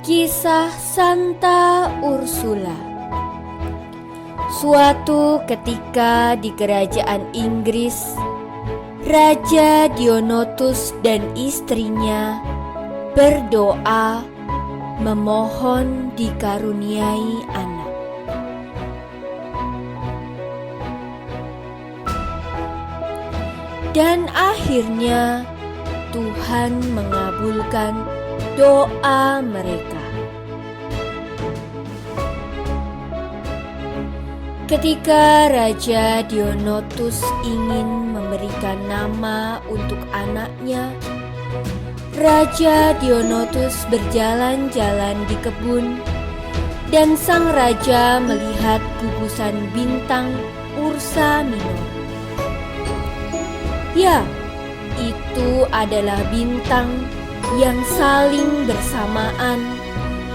Kisah Santa Ursula. Suatu ketika di kerajaan Inggris, Raja Dionotus dan istrinya berdoa memohon dikaruniai anak. Dan akhirnya Tuhan mengabulkan doa mereka. Ketika Raja Dionotus ingin memberikan nama untuk anaknya, Raja Dionotus berjalan-jalan di kebun, dan sang raja melihat gugusan bintang Ursa Minor. Ya, itu adalah bintang yang saling bersamaan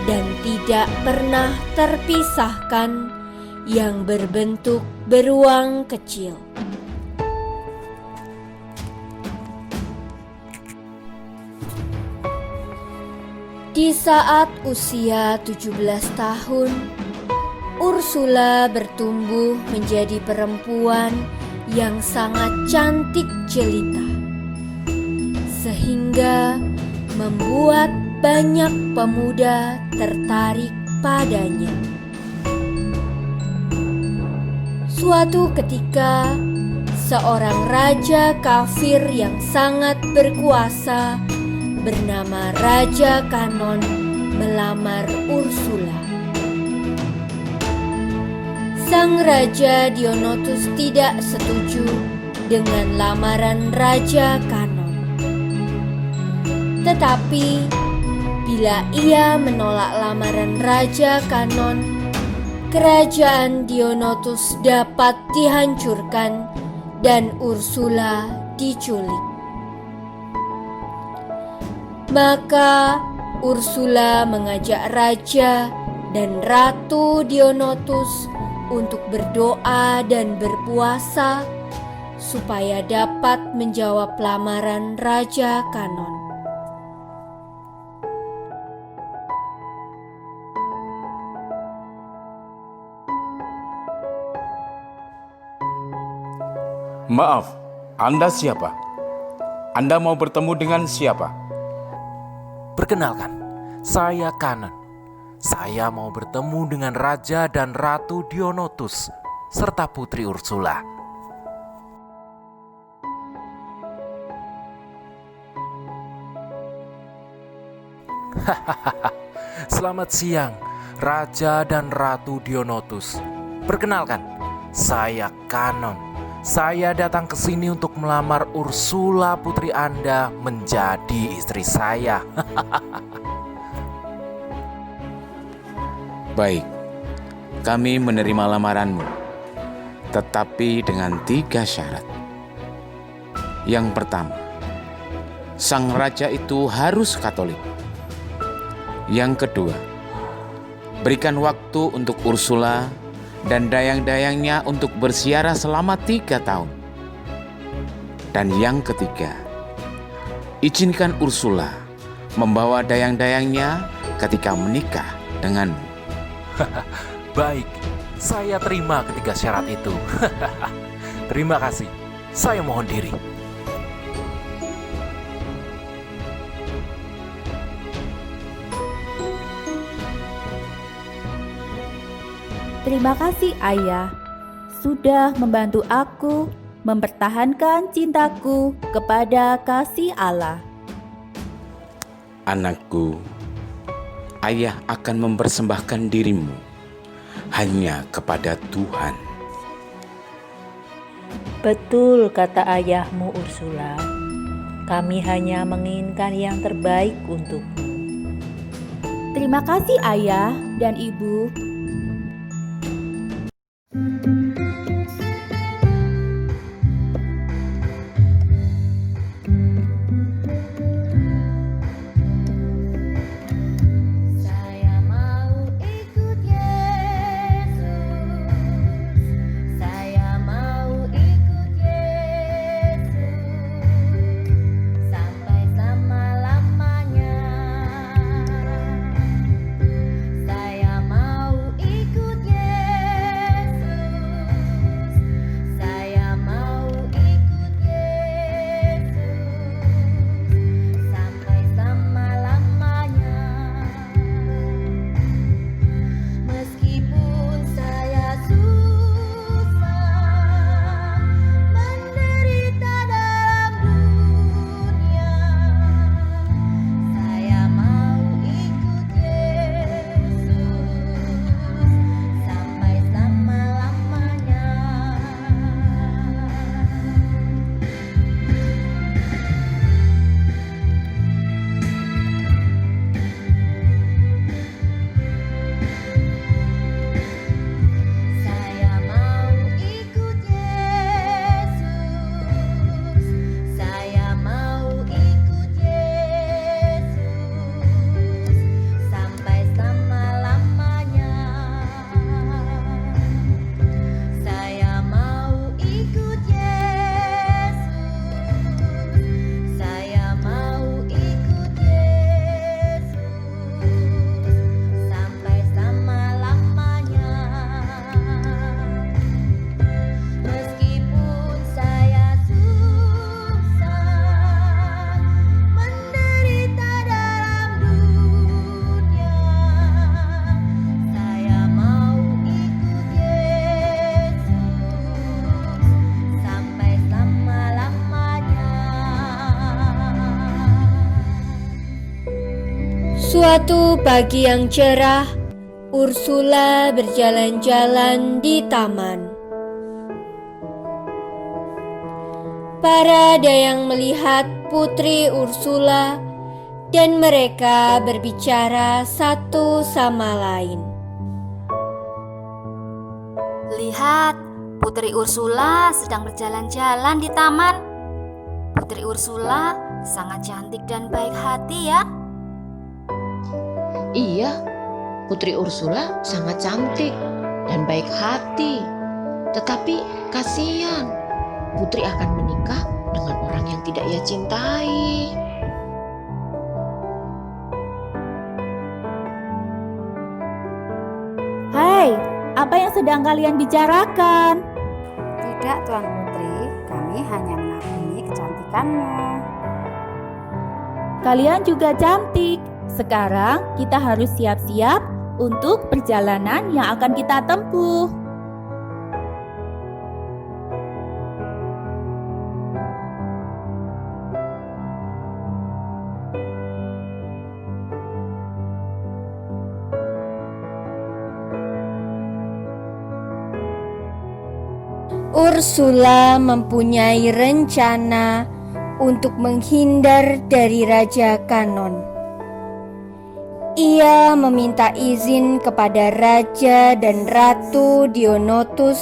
dan tidak pernah terpisahkan, yang berbentuk beruang kecil. Di saat usia 17 tahun, Ursula bertumbuh menjadi perempuan yang sangat cantik jelita, sehingga membuat banyak pemuda tertarik padanya. Suatu ketika, seorang raja kafir yang sangat berkuasa bernama Raja Kanon melamar Ursula. Sang Raja Dionotus tidak setuju dengan lamaran Raja Kanon. Tetapi bila ia menolak lamaran Raja Kanon, kerajaan Dionotus dapat dihancurkan dan Ursula diculik. Maka Ursula mengajak Raja dan Ratu Dionotus untuk berdoa dan berpuasa supaya dapat menjawab lamaran Raja Kanon. Maaf, Anda siapa? Anda mau bertemu dengan siapa? Perkenalkan, saya Kanon. Saya mau bertemu dengan Raja dan Ratu Dionotus serta Putri Ursula. Selamat siang, Raja dan Ratu Dionotus. Perkenalkan, saya Kanon. Saya datang ke sini untuk melamar Ursula putri Anda menjadi istri saya. Baik, kami menerima lamaranmu, tetapi dengan 3 syarat. Yang pertama, sang raja itu harus Katolik. Yang kedua, berikan waktu untuk Ursula dan dayang-dayangnya untuk bersiara selama 3 tahun. Dan yang ketiga, izinkan Ursula membawa dayang-dayangnya ketika menikah denganmu. Baik, saya terima ketiga syarat itu. Terima kasih, saya mohon diri. Terima kasih Ayah, sudah membantu aku mempertahankan cintaku kepada kasih Allah. Anakku, Ayah akan mempersembahkan dirimu hanya kepada Tuhan. Betul kata ayahmu Ursula. Kami hanya menginginkan yang terbaik untukmu. Terima kasih Ayah dan Ibu. Suatu pagi yang cerah, Ursula berjalan-jalan di taman. Para dayang melihat Putri Ursula dan mereka berbicara satu sama lain. Lihat, Putri Ursula sedang berjalan-jalan di taman. Putri Ursula sangat cantik dan baik hati ya. Iya, Putri Ursula sangat cantik dan baik hati. Tetapi kasihan, Putri akan menikah dengan orang yang tidak ia cintai. Hai, apa yang sedang kalian bicarakan? Tidak, Tuan Putri, kami hanya mengagumi kecantikanmu. Kalian juga cantik. Sekarang kita harus siap-siap untuk perjalanan yang akan kita tempuh. Ursula mempunyai rencana untuk menghindar dari Raja Kanon. Ia meminta izin kepada Raja dan Ratu Dionotus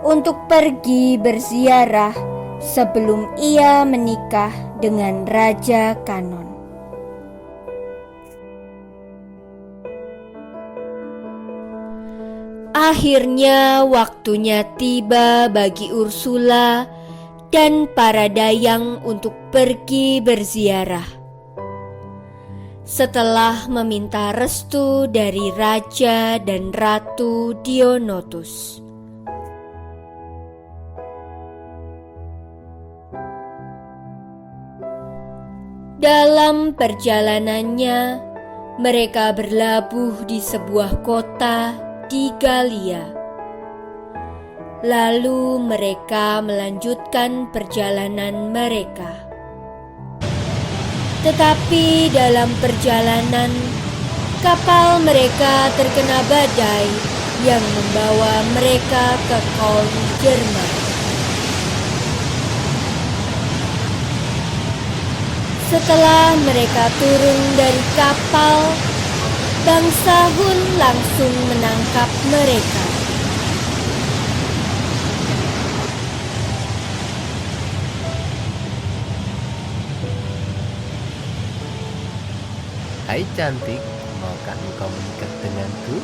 untuk pergi berziarah sebelum ia menikah dengan Raja Kanon. Akhirnya waktunya tiba bagi Ursula dan para dayang untuk pergi berziarah. Setelah meminta restu dari Raja dan Ratu Dionotus. Dalam perjalanannya, mereka berlabuh di sebuah kota di Galia. Lalu mereka melanjutkan perjalanan mereka. Tetapi dalam perjalanan, kapal mereka terkena badai yang membawa mereka ke Koln, Jerman. Setelah mereka turun dari kapal, bangsa Hun langsung menangkap mereka. Hai cantik, maukah engkau menikah denganku?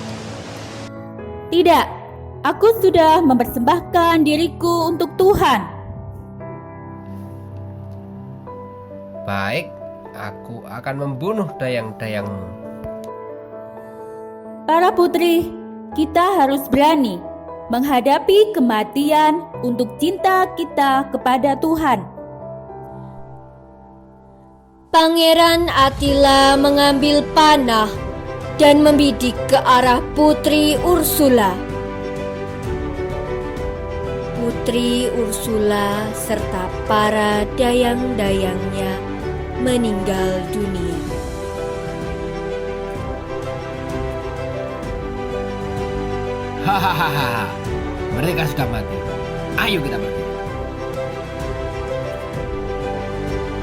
Tidak, aku sudah mempersembahkan diriku untuk Tuhan. Baik, aku akan membunuh dayang-dayangmu. Para putri, kita harus berani menghadapi kematian untuk cinta kita kepada Tuhan. Pangeran Attila mengambil panah dan membidik ke arah Putri Ursula. Putri Ursula serta para dayang-dayangnya meninggal dunia. Hahaha, mereka sudah mati. Ayo kita pergi.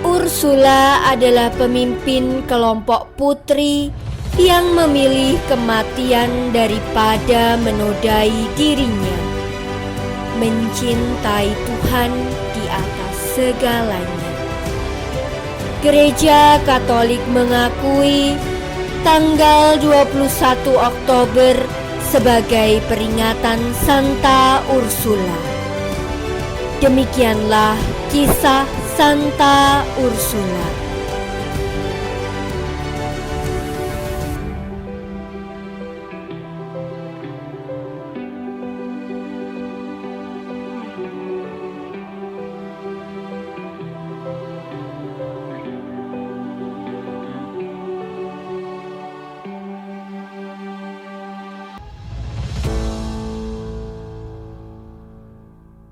Ursula adalah pemimpin kelompok putri yang memilih kematian daripada menodai dirinya, mencintai Tuhan di atas segalanya. Gereja Katolik mengakui tanggal 21 Oktober sebagai peringatan Santa Ursula. Demikianlah kisah Santa Ursula.